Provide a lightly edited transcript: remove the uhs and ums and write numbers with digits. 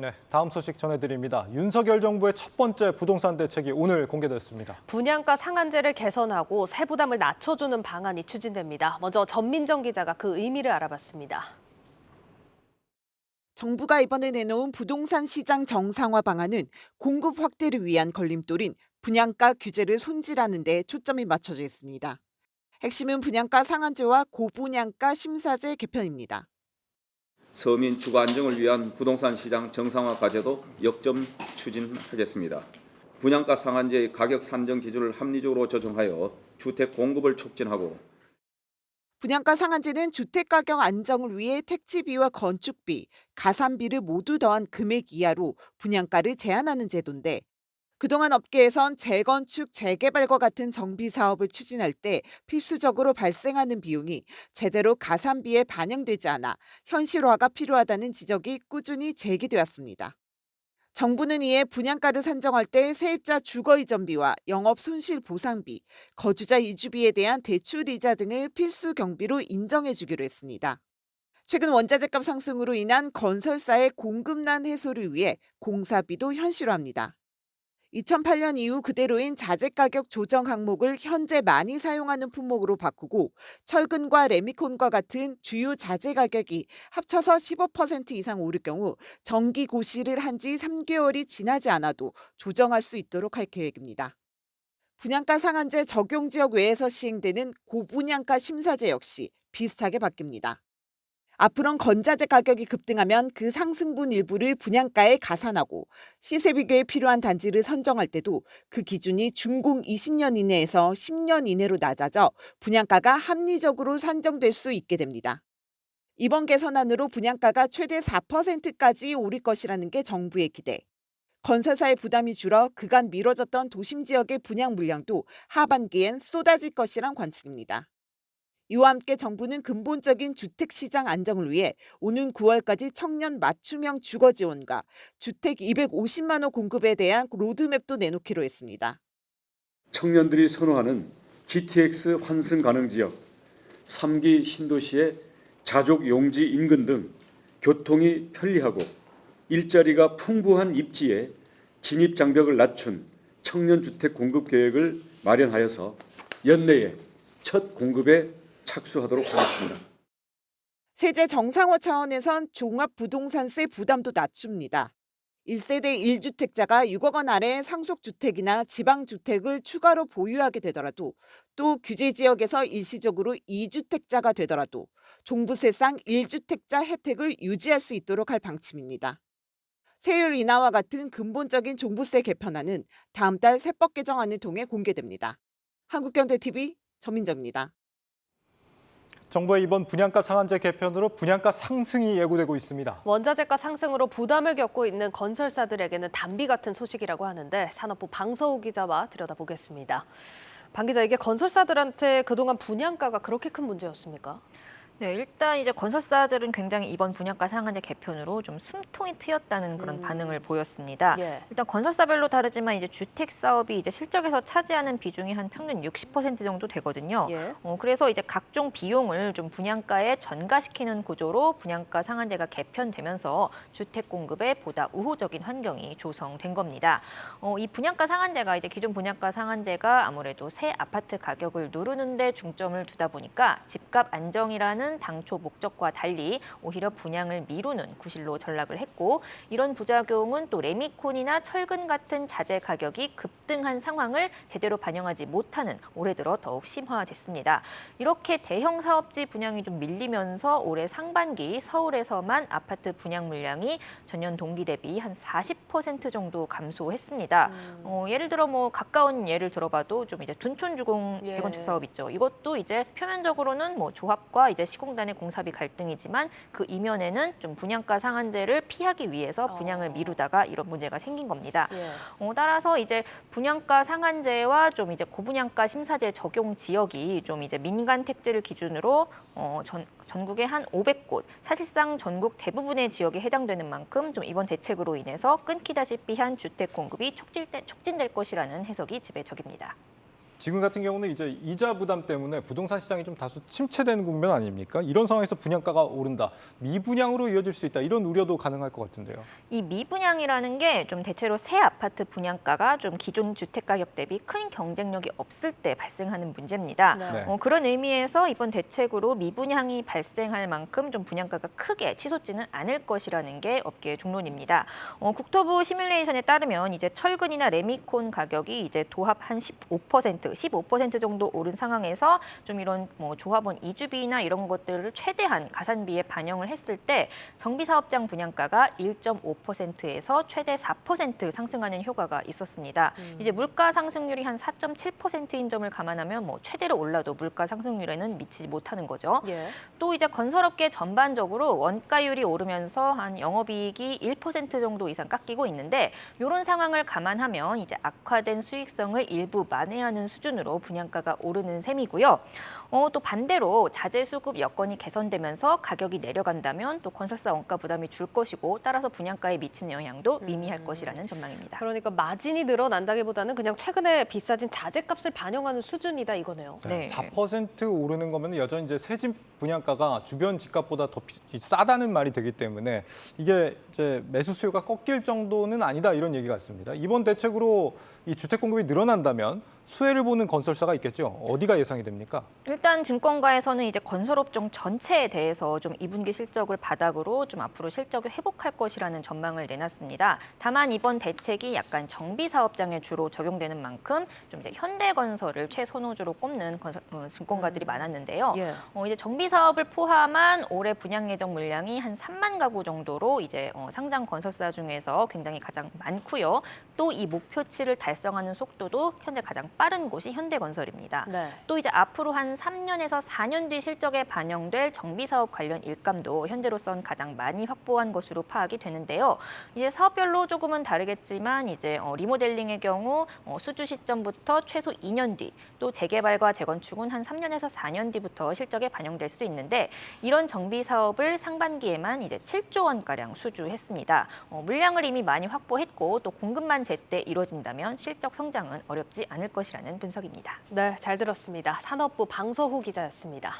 네, 다음 소식 전해드립니다. 윤석열 정부의 첫 번째 부동산 대책이 오늘 공개됐습니다. 분양가 상한제를 개선하고 세부담을 낮춰주는 방안이 추진됩니다. 먼저 전민정 기자가 그 의미를 알아봤습니다. 정부가 이번에 내놓은 부동산 시장 정상화 방안은 공급 확대를 위한 걸림돌인 분양가 규제를 손질하는 데 초점이 맞춰져 있습니다. 핵심은 분양가 상한제와 고분양가 심사제 개편입니다. 서민 주거 안정을 위한 부동산 시장 정상화 과제도 역점 추진하겠습니다. 분양가 상한제의 가격 산정 기준을 합리적으로 조정하여 주택 공급을 촉진하고 분양가 상한제는 주택가격 안정을 위해 택지비와 건축비, 가산비를 모두 더한 금액 이하로 분양가를 제한하는 제도인데 그동안 업계에선 재건축, 재개발과 같은 정비 사업을 추진할 때 필수적으로 발생하는 비용이 제대로 가산비에 반영되지 않아 현실화가 필요하다는 지적이 꾸준히 제기되었습니다. 정부는 이에 분양가를 산정할 때 세입자 주거 이전비와 영업 손실 보상비, 거주자 이주비에 대한 대출 이자 등을 필수 경비로 인정해 주기로 했습니다. 최근 원자재값 상승으로 인한 건설사의 공급난 해소를 위해 공사비도 현실화합니다. 2008년 이후 그대로인 자재 가격 조정 항목을 현재 많이 사용하는 품목으로 바꾸고 철근과 레미콘과 같은 주요 자재 가격이 합쳐서 15% 이상 오를 경우 정기 고시를 한 지 3개월이 지나지 않아도 조정할 수 있도록 할 계획입니다. 분양가 상한제 적용 지역 외에서 시행되는 고분양가 심사제 역시 비슷하게 바뀝니다. 앞으론 건자재 가격이 급등하면 그 상승분 일부를 분양가에 가산하고 시세 비교에 필요한 단지를 선정할 때도 그 기준이 준공 20년 이내에서 10년 이내로 낮아져 분양가가 합리적으로 산정될 수 있게 됩니다. 이번 개선안으로 분양가가 최대 4%까지 오를 것이라는 게 정부의 기대. 건설사의 부담이 줄어 그간 미뤄졌던 도심 지역의 분양 물량도 하반기엔 쏟아질 것이란 관측입니다. 이와 함께 정부는 근본적인 주택시장 안정을 위해 오는 9월까지 청년 맞춤형 주거 지원과 주택 250만 호 공급에 대한 로드맵도 내놓기로 했습니다. 청년들이 선호하는 GTX 환승 가능 지역, 3기 신도시의 자족 용지 인근 등 교통이 편리하고 일자리가 풍부한 입지에 진입 장벽을 낮춘 청년주택 공급 계획을 마련하여서 연내에 첫 공급에 착수하도록 하겠습니다. 세제 정상화 차원에선 종합부동산세 부담도 낮춥니다. 1세대 1주택자가 6억 원 아래 상속주택이나 지방주택을 추가로 보유하게 되더라도 또 규제 지역에서 일시적으로 2주택자가 되더라도 종부세상 1주택자 혜택을 유지할 수 있도록 할 방침입니다. 세율 인하와 같은 근본적인 종부세 개편안은 다음 달 세법 개정안을 통해 공개됩니다. 한국경제TV 전민정입니다. 정부의 이번 분양가 상한제 개편으로 분양가 상승이 예고되고 있습니다. 원자재가 상승으로 부담을 겪고 있는 건설사들에게는 단비 같은 소식이라고 하는데 산업부 방서우 기자와 들여다보겠습니다. 방 기자, 이게 건설사들한테 그동안 분양가가 그렇게 큰 문제였습니까? 네, 일단 이제 건설사들은 굉장히 이번 분양가 상한제 개편으로 좀 숨통이 트였다는 그런 반응을 보였습니다. 예. 일단 건설사별로 다르지만 이제 주택 사업이 이제 실적에서 차지하는 비중이 한 평균 60% 정도 되거든요. 예. 그래서 이제 각종 비용을 좀 분양가에 전가시키는 구조로 분양가 상한제가 개편되면서 주택 공급에 보다 우호적인 환경이 조성된 겁니다. 이 분양가 상한제가 이제 기존 분양가 상한제가 아무래도 새 아파트 가격을 누르는 데 중점을 두다 보니까 집값 안정이라는 당초 목적과 달리 오히려 분양을 미루는 구실로 전락을 했고, 이런 부작용은 또 레미콘이나 철근 같은 자재 가격이 급등한 상황을 제대로 반영하지 못하는 올해 들어 더욱 심화됐습니다. 이렇게 대형 사업지 분양이 좀 밀리면서 올해 상반기 서울에서만 아파트 분양 물량이 전년 동기 대비 한 40% 정도 감소했습니다. 예를 들어 뭐 가까운 예를 들어봐도 좀 이제 둔촌주공 예. 재건축 사업 있죠. 이것도 이제 표면적으로는 뭐 조합과 이제 시공단의 공사비 갈등이지만 그 이면에는 좀 분양가 상한제를 피하기 위해서 분양을 미루다가 이런 문제가 생긴 겁니다. 예. 따라서 이제 분양가 상한제와 좀 이제 고분양가 심사제 적용 지역이 좀 이제 민간 택지를 기준으로 전국에 한 500곳, 사실상 전국 대부분의 지역에 해당되는 만큼 좀 이번 대책으로 인해서 끊기다시피 한 주택 공급이 촉진될 것이라는 해석이 지배적입니다. 지금 같은 경우는 이제 이자 부담 때문에 부동산 시장이 좀 다소 침체되는 국면 아닙니까? 이런 상황에서 분양가가 오른다, 미분양으로 이어질 수 있다, 이런 우려도 가능할 것 같은데요. 이 미분양이라는 게 좀 대체로 새 아파트 분양가가 좀 기존 주택 가격 대비 큰 경쟁력이 없을 때 발생하는 문제입니다. 네. 그런 의미에서 이번 대책으로 미분양이 발생할 만큼 좀 분양가가 크게 치솟지는 않을 것이라는 게 업계의 중론입니다. 국토부 시뮬레이션에 따르면 이제 철근이나 레미콘 가격이 이제 도합 한 15% 정도 오른 상황에서 좀 이런 뭐 조합원 이주비나 이런 것들을 최대한 가산비에 반영을 했을 때 정비사업장 분양가가 1.5%에서 최대 4% 상승하는 효과가 있었습니다. 이제 물가 상승률이 한 4.7%인 점을 감안하면 뭐 최대로 올라도 물가 상승률에는 미치지 못하는 거죠. 예. 또 이제 건설업계 전반적으로 원가율이 오르면서 한 영업이익이 1% 정도 이상 깎이고 있는데 이런 상황을 감안하면 이제 악화된 수익성을 일부 만회하는 수준으로 분양가가 오르는 셈이고요. 또 반대로 자재 수급 여건이 개선되면서 가격이 내려간다면 또 건설사 원가 부담이 줄 것이고 따라서 분양가에 미치는 영향도 미미할 것이라는 전망입니다. 그러니까 마진이 늘어난다기보다는 그냥 최근에 비싸진 자재값을 반영하는 수준이다 이거네요. 네. 4% 오르는 거면 여전히 이제 새 집 분양가가 주변 집값보다 더 싸다는 말이 되기 때문에 이게 이제 매수 수요가 꺾일 정도는 아니다, 이런 얘기 같습니다. 이번 대책으로 이 주택 공급이 늘어난다면 수혜를 보는 건설사가 있겠죠. 어디가 예상이 됩니까? 일단 증권가에서는 이제 건설업종 전체에 대해서 좀 2분기 실적을 바닥으로 좀 앞으로 실적을 회복할 것이라는 전망을 내놨습니다. 다만 이번 대책이 약간 정비 사업장에 주로 적용되는 만큼 좀 이제 현대건설을 최선호주로 꼽는 증권가들이 많았는데요. 예. 이제 정비 사업을 포함한 올해 분양 예정 물량이 한 3만 가구 정도로 이제 상장 건설사 중에서 굉장히 가장 많고요. 또 이 목표치를 달성하는 속도도 현재 가장 빠른 곳이 현대건설입니다. 네. 또 이제 앞으로 한 3년에서 4년 뒤 실적에 반영될 정비사업 관련 일감도 현재로선 가장 많이 확보한 것으로 파악이 되는데요. 이제 사업별로 조금은 다르겠지만 이제 리모델링의 경우 수주 시점부터 최소 2년 뒤, 또 재개발과 재건축은 한 3년에서 4년 뒤부터 실적에 반영될 수 있는데 이런 정비 사업을 상반기에만 이제 7조 원가량 수주했습니다. 물량을 이미 많이 확보했고 또 공급만 제때 이루어진다면 실적 성장은 어렵지 않을 것이라는 분석입니다. 네, 잘 들었습니다. 산업부 방서후 기자였습니다.